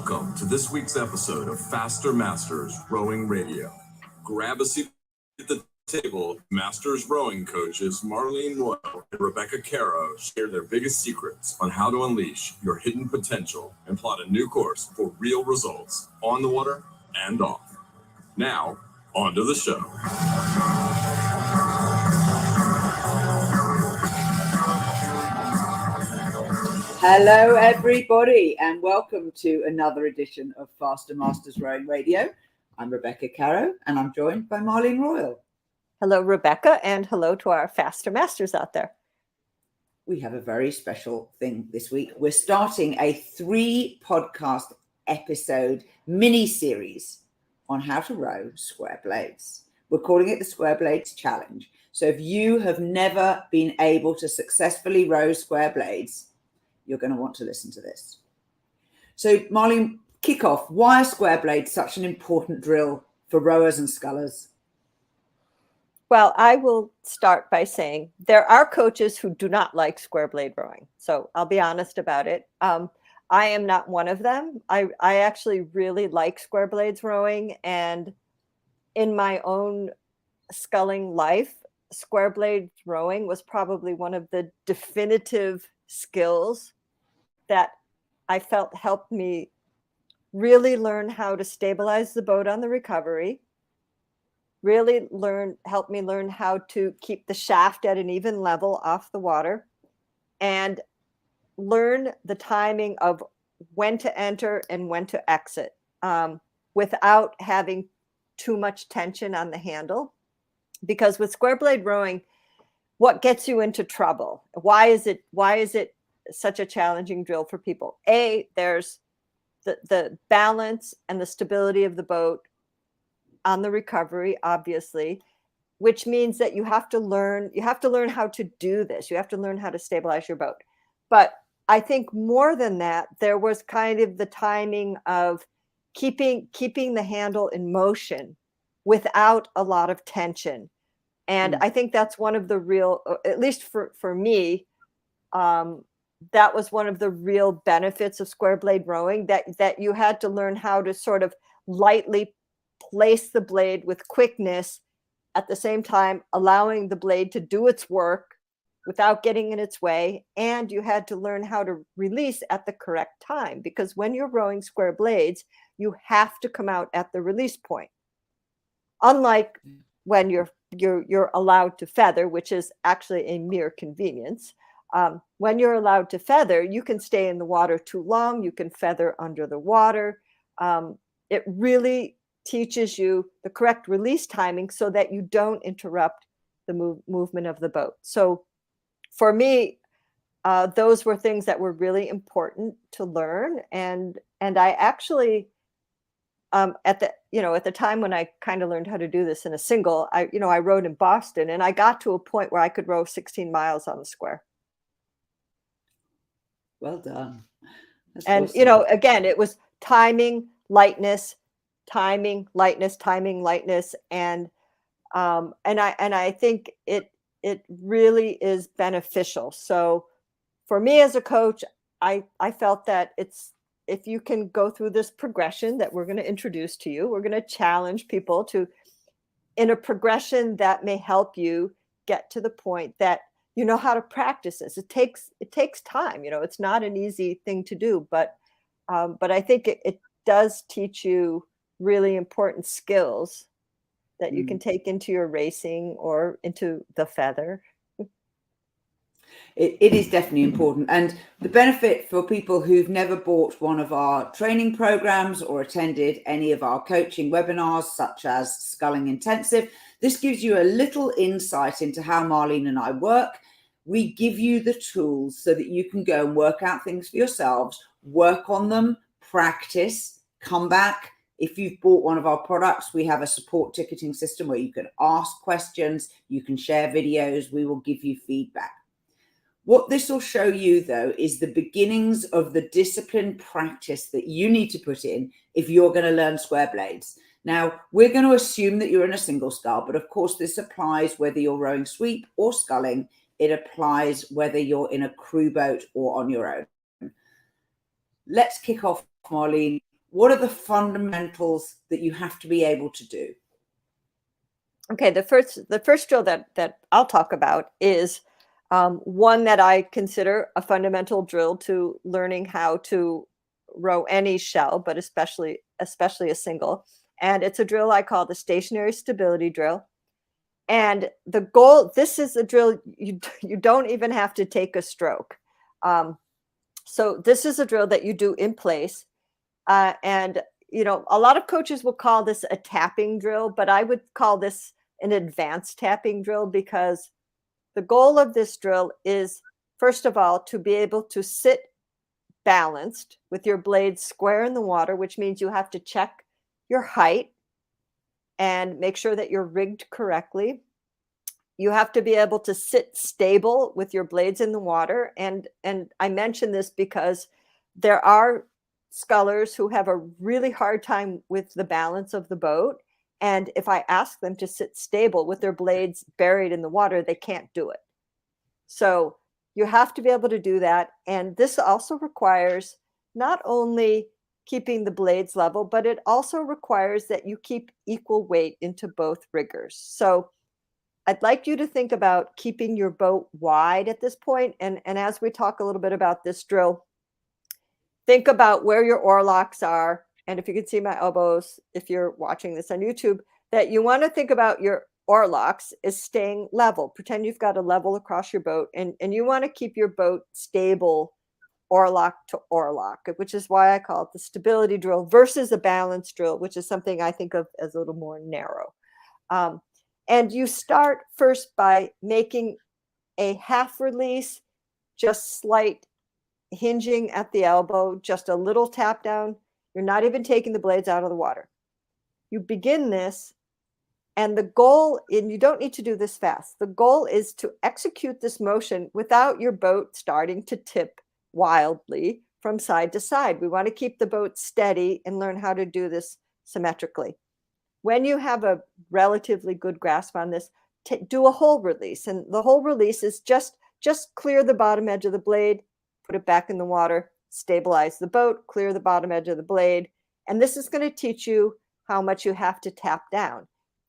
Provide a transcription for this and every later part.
Welcome to this week's episode of Faster Masters Rowing Radio. Grab a seat at the table. Masters rowing coaches Marlene Royal and Rebecca Caro share their biggest secrets on how to unleash your hidden potential and plot a new course for real results on the water and off. Now, on to the show. Hello, everybody, and welcome to another edition of Faster Masters Rowing Radio. I'm Rebecca Caro, and I'm joined by Marlene Royal. Hello, Rebecca, and hello to our Faster Masters out there. We have a very special thing this week. We're starting a 3-podcast episode mini-series on how to row square blades. We're calling it the Square Blades Challenge. So if you have never been able to successfully row square blades, you're going to want to listen to this. So, Marlene, kick off. Why are square blades such an important drill for rowers and scullers? Well, I will start by saying there are coaches who do not like square blade rowing. So I'll be honest about it. I am not one of them. I actually really like square blades rowing. And in my own sculling life, square blade rowing was probably one of the definitive skills that I felt helped me really learn how to stabilize the boat on the recovery, really helped me learn how to keep the shaft at an even level off the water, and learn the timing of when to enter and when to exit without having too much tension on the handle. Because with square blade rowing, what gets you into trouble? Why is it such a challenging drill for people? There's the balance and the stability of the boat on the recovery, obviously, which means that you have to learn how to do this. You have to learn how to stabilize your boat. But I think more than that, there was kind of the timing of keeping the handle in motion without a lot of tension. And I think that's one of the real, at least for me, that was one of the real benefits of square blade rowing, that you had to learn how to sort of lightly place the blade with quickness, at the same time allowing the blade to do its work without getting in its way. And you had to learn how to release at the correct time, because when you're rowing square blades, you have to come out at the release point. Unlike when you're allowed to feather, which is actually a mere convenience. When you're allowed to feather, you can stay in the water too long. You can feather under the water. It really teaches you the correct release timing so that you don't interrupt the movement of the boat. So for me, those were things that were really important to learn. And I actually, at the time when I kind of learned how to do this in a single, I rowed in Boston, and I got to a point where I could row 16 miles on the square. Well done. That's and awesome. Again, it was timing, lightness, and I think it really is beneficial. So for me as a coach, I felt that if you can go through this progression that we're going to introduce to you, we're going to challenge people in a progression that may help you get to the point that you know how to practice this. It takes time. It's not an easy thing to do, but I think it does teach you really important skills that you can take into your racing or into the feather. It is definitely important. And the benefit for people who've never bought one of our training programs or attended any of our coaching webinars, such as Sculling Intensive, this gives you a little insight into how Marlene and I work. We give you the tools so that you can go and work out things for yourselves, work on them, practice, come back. If you've bought one of our products, we have a support ticketing system where you can ask questions, you can share videos, we will give you feedback. What this will show you, though, is the beginnings of the disciplined practice that you need to put in if you're going to learn square blades. Now, we're going to assume that you're in a single scull, but of course this applies whether you're rowing sweep or sculling. It applies whether you're in a crew boat or on your own. Let's kick off, Marlene. what are the fundamentals that you have to be able to do? Okay, the first drill that I'll talk about is one that I consider a fundamental drill to learning how to row any shell, but especially a single. And it's a drill I call the stationary stability drill. And the goal, this is a drill you don't even have to take a stroke. So this is a drill that you do in place. And, you know, a lot of coaches will call this a tapping drill, but I would call this an advanced tapping drill, because the goal of this drill is, first of all, to be able to sit balanced with your blades square in the water, which means you have to check your height and make sure that you're rigged correctly. You have to be able to sit stable with your blades in the water. And I mention this because there are scullers who have a really hard time with the balance of the boat. And if I ask them to sit stable with their blades buried in the water, they can't do it. So you have to be able to do that. And this also requires not only keeping the blades level, but it also requires that you keep equal weight into both riggers. So I'd like you to think about keeping your boat wide at this point. And as we talk a little bit about this drill, think about where your oar locks are. And if you can see my elbows, if you're watching this on YouTube, that you want to think about your oar locks is staying level. Pretend you've got a level across your boat, and you want to keep your boat stable oar lock to oar lock, which is why I call it the stability drill versus a balance drill, which is something I think of as a little more narrow. And you start first by making a half release, just slight hinging at the elbow, just a little tap down. You're not even taking the blades out of the water. You begin this, and the goal, and you don't need to do this fast, the goal is to execute this motion without your boat starting to tip wildly from side to side. We want to keep the boat steady and learn how to do this symmetrically. When you have a relatively good grasp on this, do a whole release. And the whole release is just clear the bottom edge of the blade, put it back in the water, stabilize the boat, clear the bottom edge of the blade. And this is going to teach you how much you have to tap down.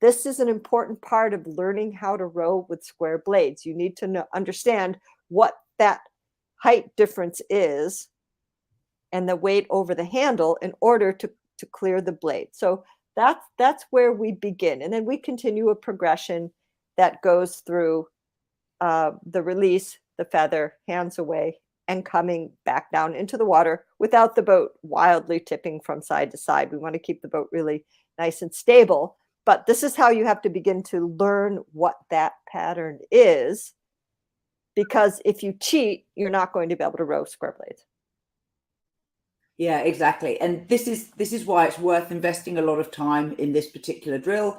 This is an important part of learning how to row with square blades. You need to understand what that height difference is and the weight over the handle in order to clear the blade. So that's where we begin. And then we continue a progression that goes through the release, the feather, hands away, and coming back down into the water without the boat wildly tipping from side to side. We want to keep the boat really nice and stable. But this is how you have to begin to learn what that pattern is, because if you cheat, you're not going to be able to row square blades. Yeah, exactly. And this is why it's worth investing a lot of time in this particular drill.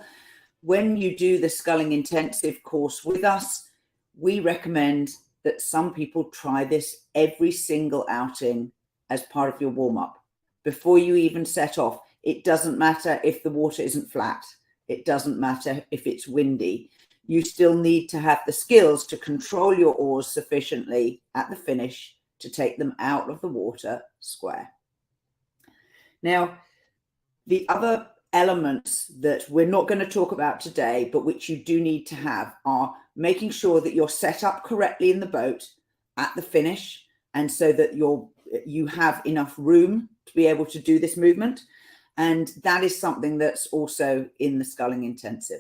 When you do the sculling intensive course with us, we recommend that some people try this every single outing as part of your warm-up before you even set off. It doesn't matter if the water isn't flat. It doesn't matter if it's windy. You still need to have the skills to control your oars sufficiently at the finish to take them out of the water square. Now, the other elements that we're not going to talk about today, but which you do need to have, are making sure that you're set up correctly in the boat at the finish, and so that you have enough room to be able to do this movement. And that is something that's also in the sculling intensive.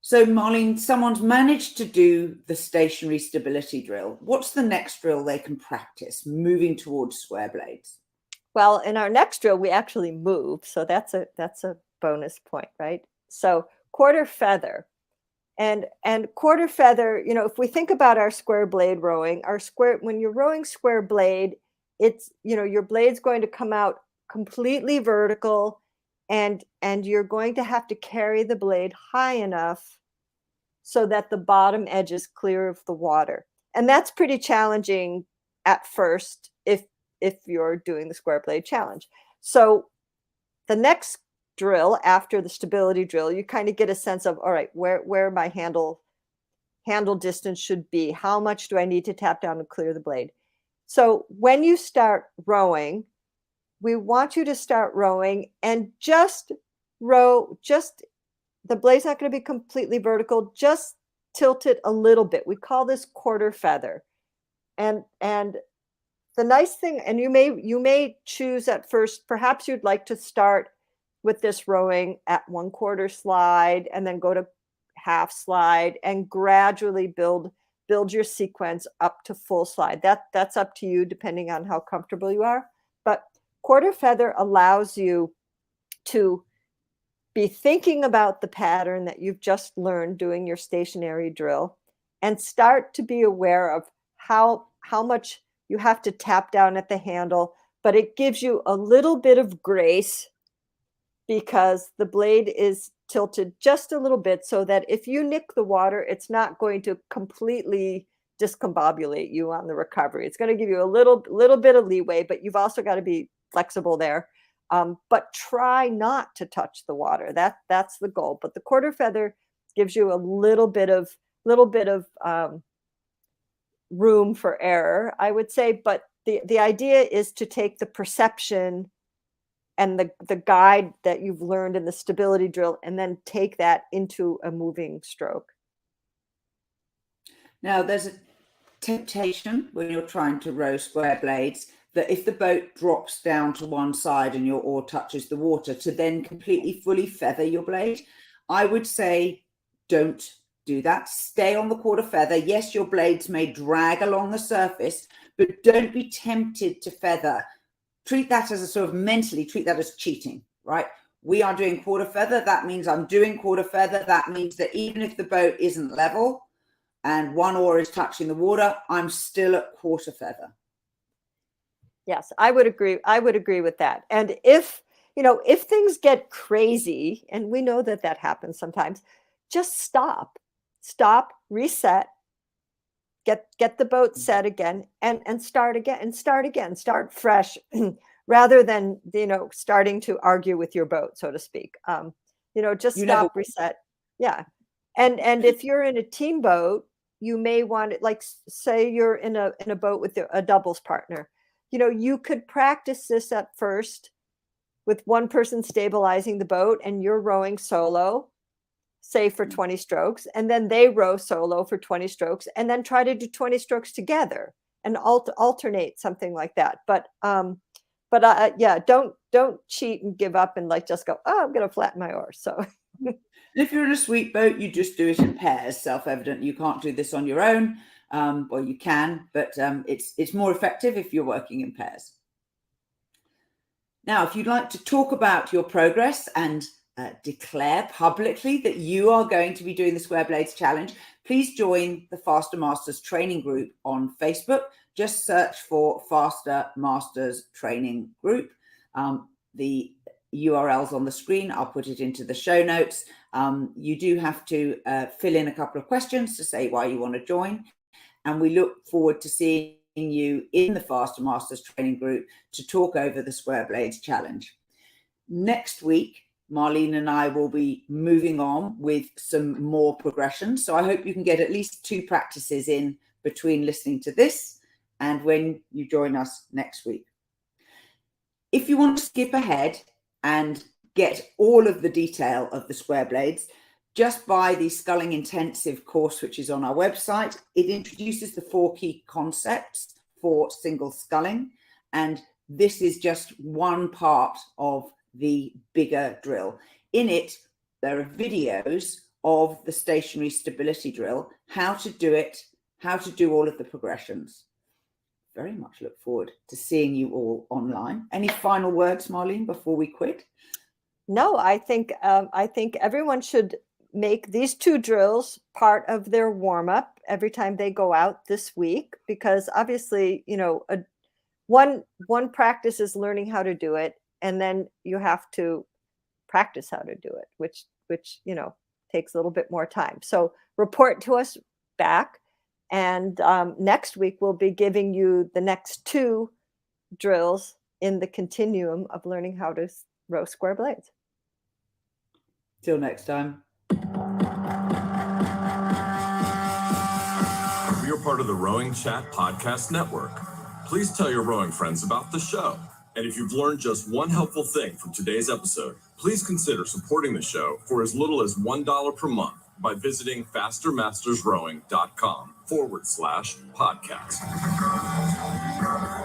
So Marlene, someone's managed to do the stationary stability drill. What's the next drill they can practice moving towards square blades? Well, in our next drill, we actually move. So that's a bonus point, right? So quarter feather. And quarter feather, you know, if we think about our square blade rowing, when you're rowing square blade, it's, you know, your blade's going to come out completely vertical, and you're going to have to carry the blade high enough so that the bottom edge is clear of the water. And that's pretty challenging at first if you're doing the square blade challenge. So the next drill after the stability drill, you kind of get a sense of, all right, where my handle distance should be. How much do I need to tap down and clear the blade? So when you start rowing, we want you to start rowing and just row, the blade's not going to be completely vertical, just tilt it a little bit. We call this quarter feather. And the nice thing, and you may choose at first, perhaps you'd like to start with this rowing at 1/4 slide and then go to half slide and gradually build your sequence up to full slide. That's up to you depending on how comfortable you are. But quarter feather allows you to be thinking about the pattern that you've just learned doing your stationary drill and start to be aware of how much you have to tap down at the handle, but it gives you a little bit of grace because the blade is tilted just a little bit so that if you nick the water, it's not going to completely discombobulate you on the recovery. It's going to give you a little bit of leeway, but you've also got to be flexible there. But try not to touch the water. That's the goal. But the quarter feather gives you a little bit of room for error, I would say. But the idea is to take the perception and the guide that you've learned in the stability drill and then take that into a moving stroke. Now, there's a temptation when you're trying to row square blades that if the boat drops down to one side and your oar touches the water, to then completely fully feather your blade. I would say don't do that. Stay on the quarter feather. Yes, your blades may drag along the surface, but don't be tempted to feather. Treat that as mentally treat that as cheating, right? We are doing quarter feather. That means I'm doing quarter feather. That means that even if the boat isn't level and one oar is touching the water, I'm still at quarter feather. Yes, I would agree. I would agree with that. And if things get crazy, and we know that happens sometimes, just stop, reset, get the boat set again and start again, start fresh rather than, starting to argue with your boat, so to speak. Just stop, reset. Yeah. And if you're in a team boat, you may want it, like say you're in a boat with a doubles partner. You could practice this at first with one person stabilizing the boat and you're rowing solo, say for 20 strokes, and then they row solo for 20 strokes and then try to do 20 strokes together and alternate, something like that. But don't cheat and give up and just go, oh, I'm going to flatten my oar. So if you're in a sweet boat, you just do it in pairs. Self-evident. You can't do this on your own. Well, you can, but it's more effective if you're working in pairs. Now, if you'd like to talk about your progress and declare publicly that you are going to be doing the Square Blades Challenge, please join the Faster Masters Training Group on Facebook. Just search for Faster Masters Training Group. The URL's on the screen. I'll put it into the show notes. You do have to fill in a couple of questions to say why you want to join. And we look forward to seeing you in the Faster Masters Training Group to talk over the Square Blades Challenge. Next week, Marlene and I will be moving on with some more progression. So I hope you can get at least 2 practices in between listening to this and when you join us next week. If you want to skip ahead and get all of the detail of the square blades, just buy the Sculling Intensive course, which is on our website. It introduces the 4 key concepts for single sculling. And this is just one part of the bigger drill. In it, there are videos of the stationary stability drill, how to do it, how to do all of the progressions. Very much look forward to seeing you all online. Any final words, Marlene, before we quit? No, I think everyone should make these 2 drills part of their warm-up every time they go out this week, because obviously, one practice is learning how to do it, and then you have to practice how to do it, which takes a little bit more time. So report to us back, and next week we'll be giving you the next 2 drills in the continuum of learning how to row square blades. Till next time. We are part of the Rowing Chat Podcast Network. Please tell your rowing friends about the show And if you've learned just one helpful thing from today's episode, please consider supporting the show for as little as $1 per month by visiting fastermastersrowing.com/podcast.